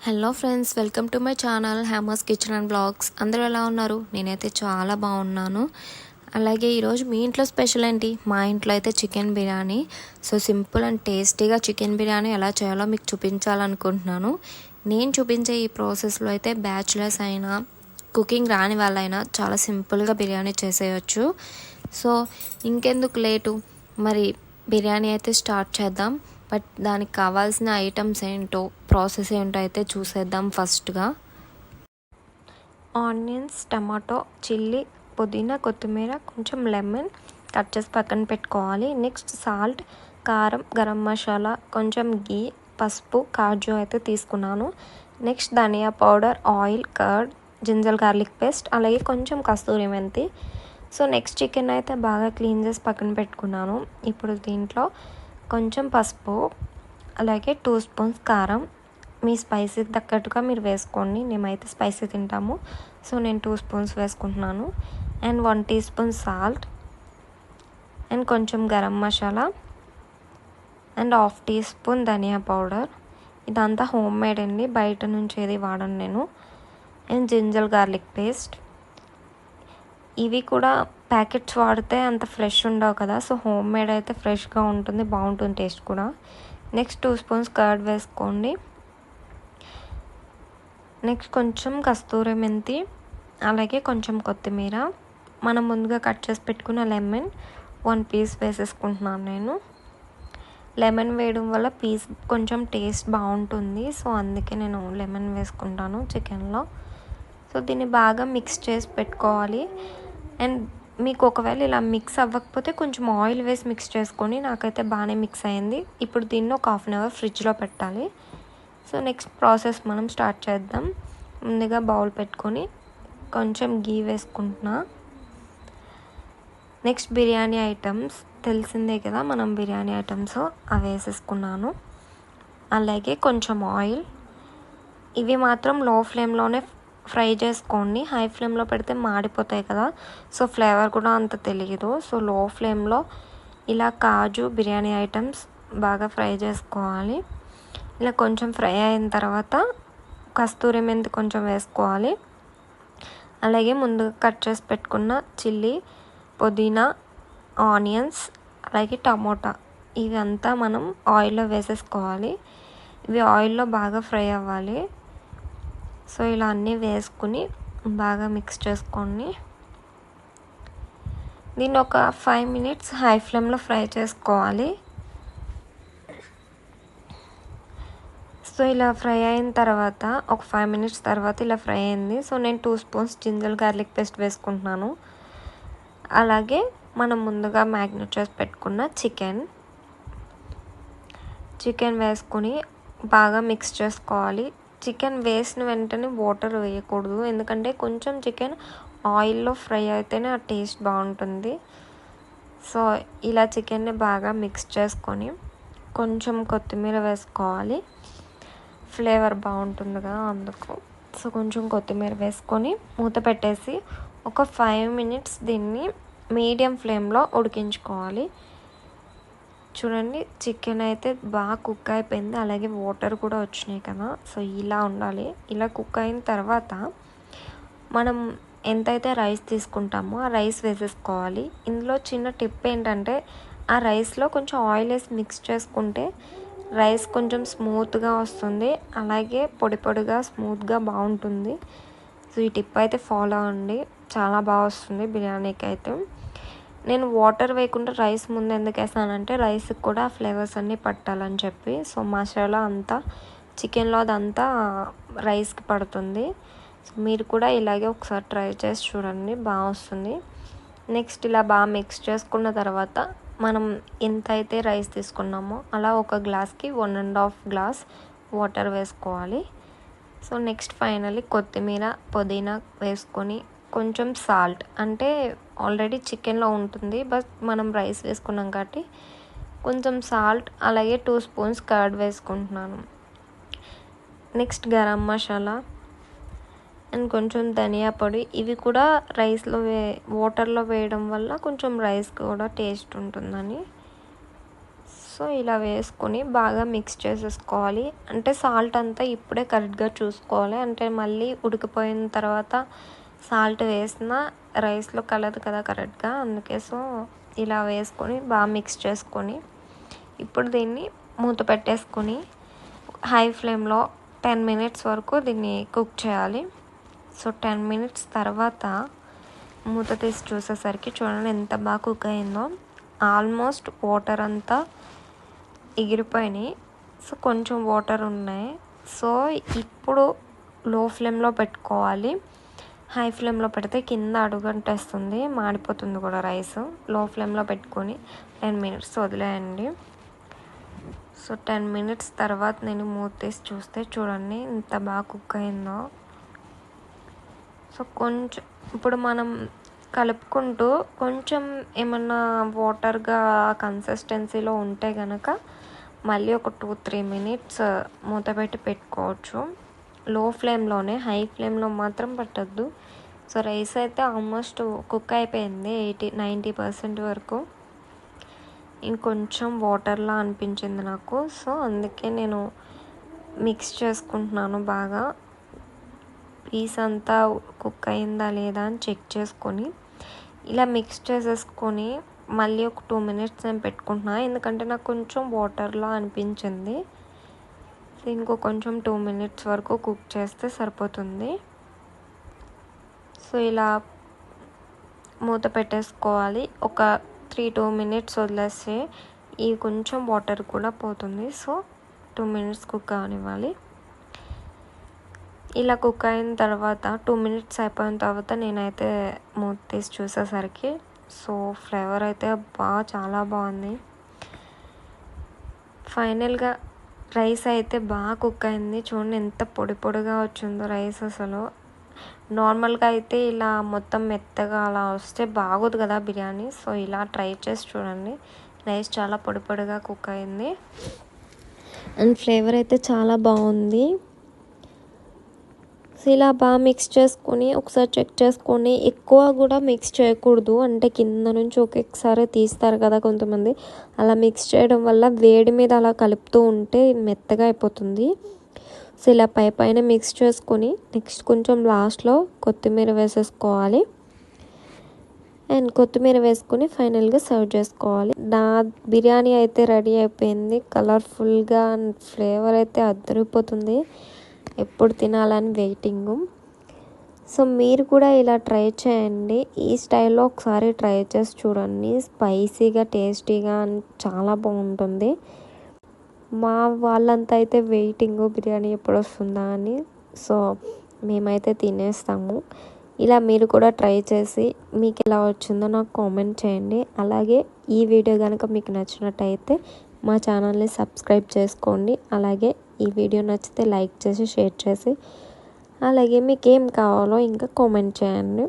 Hello friends, welcome to my channel hammer's kitchen and blogs. అందరూ ఎలా ఉన్నారు? నేనైతే చాలా బాగున్నాను. అలాగే ఈరోజు మీ ఇంట్లో స్పెషల్ ఏంటి? మా ఇంట్లో అయితే chicken biryani. So simple and టేస్టీగా చికెన్ బిర్యానీ ఎలా చేయాలో మీకు చూపించాలనుకుంటున్నాను. నేను చూపించే ఈ ప్రాసెస్లో అయితే బ్యాచులర్స్ అయినా కుకింగ్ రాని వాళ్ళైనా చాలా సింపుల్గా బిర్యానీ చేసేయచ్చు. సో ఇంకెందుకు లేటు, మరి బిర్యానీ అయితే స్టార్ట్ చేద్దాం. బట్ దానికి కావాల్సిన ఐటమ్స్ ఏంటో, ప్రాసెస్ ఏంటో అయితే చూసేద్దాం. ఫస్ట్గా ఆనియన్స్, టమాటో, చిల్లీ, పుదీనా, కొత్తిమీర, కొంచెం లెమన్ కట్ చేసి పక్కన పెట్టుకోవాలి. నెక్స్ట్ సాల్ట్, కారం, గరం మసాలా, కొంచెం గీ, పసుపు, కాజు అయితే తీసుకున్నాను. నెక్స్ట్ ధనియా powder, oil, curd, ginger garlic paste, అలాగే కొంచెం కస్తూరి మెంతి. సో నెక్స్ట్ చికెన్ అయితే బాగా క్లీన్ చేసి పక్కన పెట్టుకున్నాను. ఇప్పుడు దీంట్లో కొంచెం పసుపు, అలాగే 2 స్పూన్స్ కారం, మీ స్పైసీకి తగ్గట్టుగా మీరు వేసుకోండి. మేమైతే స్పైసీ తింటాము, సో నేను 2 స్పూన్స్ వేసుకుంటున్నాను. And 1 teaspoon salt, and కొంచెం garam masala, and 1/2 teaspoon ధనియా పౌడర్. ఇదంతా హోమ్ మేడ్ అండి, బయట నుంచి ఏది వాడను నేను. And ginger garlic paste. ఇవి కూడా ప్యాకెట్స్ వాడితే అంత ఫ్రెష్ ఉండవు కదా, సో హోమ్ మేడ్ అయితే ఫ్రెష్గా ఉంటుంది, బాగుంటుంది టేస్ట్ కూడా. నెక్స్ట్ 2 స్పూన్స్ కర్డ్ వేసుకోండి. నెక్స్ట్ కొంచెం కస్తూరి మెంతి, అలాగే కొంచెం కొత్తిమీర, మనం ముందుగా కట్ చేసి పెట్టుకున్న లెమన్ 1 పీస్ వేసేసుకుంటున్నాను నేను. లెమన్ వేయడం వల్ల పీస్ కొంచెం టేస్ట్ బాగుంటుంది, సో అందుకే నేను లెమన్ వేసుకుంటాను చికెన్లో. సో దీన్ని బాగా మిక్స్ చేసి పెట్టుకోవాలి. అండ్ మీకు ఒకవేళ ఇలా మిక్స్ అవ్వకపోతే కొంచెం ఆయిల్ వేసి మిక్స్ చేసుకొని, నాకైతే బాగానే మిక్స్ అయింది. ఇప్పుడు దీన్ని ఒక 1/2 అవర్ ఫ్రిడ్జ్లో పెట్టాలి. సో నెక్స్ట్ ప్రాసెస్ మనం స్టార్ట్ చేద్దాం. ముందుగా బౌల్ పెట్టుకొని కొంచెం గీ వేసుకుంటున్నా. నెక్స్ట్ బిర్యానీ ఐటమ్స్ తెలిసిందే కదా, మనం బిర్యానీ ఐటమ్స్ అవి వేసేసుకున్నాను. అలాగే కొంచెం ఆయిల్. ఇవి మాత్రం లో ఫ్లేమ్లోనే ఫ్రై చేసుకోండి, హై ఫ్లేమ్లో పెడితే మాడిపోతాయి కదా, సో ఫ్లేవర్ కూడా అంత తెలియదు. సో లో ఫ్లేమ్లో ఇలా కాజు, బిర్యానీ ఐటమ్స్ బాగా ఫ్రై చేసుకోవాలి. ఇలా కొంచెం ఫ్రై అయిన తర్వాత కస్తూరి మెంతి కొంచెం వేసుకోవాలి. అలాగే ముందుగా కట్ చేసి పెట్టుకున్న చిల్లీ, పుదీనా, ఆనియన్స్, అలాగే టమోటా, ఇవంతా మనం ఆయిల్లో వేసేసుకోవాలి. ఇవి ఆయిల్లో బాగా ఫ్రై అవ్వాలి. సో ఇలా అన్నీ వేసుకుని బాగా మిక్స్ చేసుకోండి. దీన్ని ఒక 5 మినిట్స్ హై ఫ్లేమ్లో ఫ్రై చేసుకోవాలి. సో ఇలా ఫ్రై అయిన తర్వాత ఒక 5 మినిట్స్ తర్వాత ఇలా ఫ్రై అయింది. సో నేను 2 స్పూన్స్ జింజర్ గార్లిక్ పేస్ట్ వేసుకుంటున్నాను. అలాగే మనం ముందుగా మ్యాగ్నేట్ చేసి పెట్టుకున్న చికెన్ వేసుకుని బాగా మిక్స్ చేసుకోవాలి. చికెన్ వేసిన వెంటనే వాటర్ వేయకూడదు, ఎందుకంటే కొంచెం చికెన్ ఆయిల్లో ఫ్రై అయితేనే ఆ టేస్ట్ బాగుంటుంది. సో ఇలా చికెన్ని బాగా మిక్స్ చేసుకొని కొంచెం కొత్తిమీర వేసుకోవాలి, ఫ్లేవర్ బాగుంటుంది కదా అందుకు. సో కొంచెం కొత్తిమీర వేసుకొని మూత పెట్టేసి ఒక 5 మినిట్స్ దీన్ని మీడియం ఫ్లేమ్లో ఉడికించుకోవాలి. చూడండి, చికెన్ అయితే బాగా కుక్ అయిపోయింది, అలాగే వాటర్ కూడా వచ్చినాయి కదా. సో ఇలా ఉండాలి. ఇలా కుక్ అయిన తర్వాత మనం ఎంతైతే రైస్ తీసుకుంటామో ఆ రైస్ వేసేసుకోవాలి. ఇందులో చిన్న టిప్ ఏంటంటే, ఆ రైస్లో కొంచెం ఆయిల్ వేసి మిక్స్ చేసుకుంటే రైస్ కొంచెం స్మూత్గా వస్తుంది, అలాగే పొడి పొడిగా స్మూత్గా బాగుంటుంది. సో ఈ టిప్ అయితే ఫాలో అవ్వండి, చాలా బాగా వస్తుంది బిర్యానీకి అయితే. నేను వాటర్ వేయకుండా రైస్ ముందు ఎందుకు వేసానంటే, రైస్కి కూడా ఫ్లేవర్స్ అన్నీ పట్టాలని చెప్పి. సో మసాలా అంతా చికెన్లో అదంతా రైస్కి పడుతుంది. సో మీరు కూడా ఇలాగే ఒకసారి ట్రై చేసి చూడండి, బాగా వస్తుంది. నెక్స్ట్ ఇలా బాగా మిక్స్ చేసుకున్న తర్వాత మనం ఎంత అయితే రైస్ తీసుకున్నామో అలా ఒక గ్లాస్కి 1.5 గ్లాస్ వాటర్ వేసుకోవాలి. సో నెక్స్ట్ ఫైనల్లీ కొత్తిమీర, పుదీనా వేసుకొని కొంచెం సాల్ట్, అంటే ఆల్రెడీ చికెన్లో ఉంటుంది, బట్ మనం రైస్ వేసుకున్నాం కాబట్టి కొంచెం సాల్ట్, అలాగే 2 స్పూన్స్ కర్డ్ వేసుకుంటున్నాను. నెక్స్ట్ గరం మసాలా అండ్ కొంచెం ధనియా పొడి. ఇవి కూడా రైస్లో వాటర్లో వేయడం వల్ల కొంచెం రైస్ కూడా టేస్ట్ ఉంటుందని. సో ఇలా వేసుకొని బాగా మిక్స్ చేసేసుకోవాలి. అంటే సాల్ట్ అంతా ఇప్పుడే కరెక్ట్గా చూసుకోవాలి, అంటే మళ్ళీ ఉడికిపోయిన తర్వాత సాల్ట్ వేసిన రైస్లో కలదు కదా కరెక్ట్గా, అందుకే. సో ఇలా వేసుకొని బాగా మిక్స్ చేసుకొని ఇప్పుడు దీన్ని మూత పెట్టేసుకొని హై ఫ్లేమ్లో 10 మినిట్స్ వరకు దీన్ని కుక్ చేయాలి. సో 10 మినిట్స్ తర్వాత మూత తీసి చూసేసరికి చూడండి ఎంత బాగా కుక్ అయిందో. ఆల్మోస్ట్ వాటర్ అంతా ఎగిరిపోయినాయి. సో కొంచెం వాటర్ ఉన్నాయి. సో ఇప్పుడు లో ఫ్లేమ్లో పెట్టుకోవాలి. హై ఫ్లేమ్లో పెడితే కింద అడుగంటేస్తుంది, మాడిపోతుంది కూడా రైస్. లో ఫ్లేమ్లో పెట్టుకొని 10 మినిట్స్ వదిలేయండి. సో 10 మినిట్స్ తర్వాత నేను మూత తీసి చూస్తే చూడండి ఎంత బాగా కుక్ అయిందో. సో కొంచెం ఇప్పుడు మనం కలుపుకుంటూ కొంచెం ఏమన్నా వాటర్గా కన్సిస్టెన్సీలో ఉంటే కనుక మళ్ళీ ఒక 2-3 మినిట్స్ మూత పెట్టుకోవచ్చు. లో ఫ్లేమ్లోనే, హై ఫ్లేమ్లో మాత్రం పెట్టద్దు. సో రైస్ అయితే ఆల్మోస్ట్ కుక్ అయిపోయింది 80-90% వరకు. ఇంకొంచెం వాటర్లా అనిపించింది నాకు. సో అందుకే నేను మిక్స్ చేసుకుంటున్నాను బాగా. పీస్ అంతా కుక్ అయిందా లేదా అని చెక్ చేసుకొని ఇలా మిక్స్ చేసేసుకొని మళ్ళీ ఒక 2 మినిట్స్ నేను పెట్టుకుంటున్నాను, ఎందుకంటే నాకు కొంచెం వాటర్లా అనిపించింది. ఇంకో కొంచెం 2 మినిట్స్ వరకు కుక్ చేస్తే సరిపోతుంది. సో ఇలా మూత పెట్టేసుకోవాలి. ఒక 3-2 మినిట్స్ వదిలేస్తే ఈ కొంచెం వాటర్ కూడా పోతుంది. సో 2 మినిట్స్ కుక్ అవనివ్వాలి. ఇలా కుక్ అయిన తర్వాత 2 మినిట్స్ అయిపోయిన తర్వాత నేనైతే మూత తీసి చూసేసరికి సో ఫ్లేవర్ అయితే చాలా బాగుంది. ఫైనల్గా రైస్ అయితే బాగా కుక్ అయింది. చూడండి ఎంత పొడి పొడిగా వచ్చిందో రైస్. అసలు నార్మల్గా అయితే ఇలా మొత్తం మెత్తగా అలా వస్తే బాగోదు కదా బిర్యానీ. సో ఇలా ట్రై చేసి చూడండి. రైస్ చాలా పొడి పొడిగా కుక్ అయింది అండ్ ఫ్లేవర్ అయితే చాలా బాగుంది. సో ఇలా బాగా మిక్స్ చేసుకొని ఒకసారి చెక్ చేసుకొని, ఎక్కువ కూడా మిక్స్ చేయకూడదు, అంటే కింద నుంచి ఒక్కొక్కసారి తీస్తారు కదా కొంతమంది, అలా మిక్స్ చేయడం వల్ల వేడి మీద అలా కలుపుతూ ఉంటే మెత్తగా అయిపోతుంది. సో ఇలా పైన మిక్స్ చేసుకొని నెక్స్ట్ కొంచెం లాస్ట్లో కొత్తిమీర వేసేసుకోవాలి. అండ్ కొత్తిమీర వేసుకొని ఫైనల్గా సర్వ్ చేసుకోవాలి. నా బిర్యానీ అయితే రెడీ అయిపోయింది. కలర్ఫుల్గా అండ్ ఫ్లేవర్ అయితే అదిరిపోతుంది. ఎప్పుడు తినాలని వెయిటింగు. సో మీరు కూడా ఇలా ట్రై చేయండి. ఈ స్టైల్లో ఒకసారి ట్రై చేసి చూడండి. స్పైసీగా, టేస్టీగా అండ్ చాలా బాగుంటుంది. మా వాళ్ళంతా అయితే వెయిటింగ్ బిర్యానీ ఎప్పుడు వస్తుందా అని. సో మేమైతే తినేస్తాము. ఇలా మీరు కూడా ట్రై చేసి మీకు ఎలా వచ్చిందో నాకు కామెంట్ చేయండి. అలాగే ఈ వీడియో కనుక మీకు నచ్చినట్టయితే మా ఛానల్ని సబ్స్క్రైబ్ చేసుకోండి. అలాగే ఈ వీడియో నచ్చితే లైక్ చేసి, షేర్ చేసి, అలాగే మీకు ఏం కావాలో ఇంకా కామెంట్ చేయండి.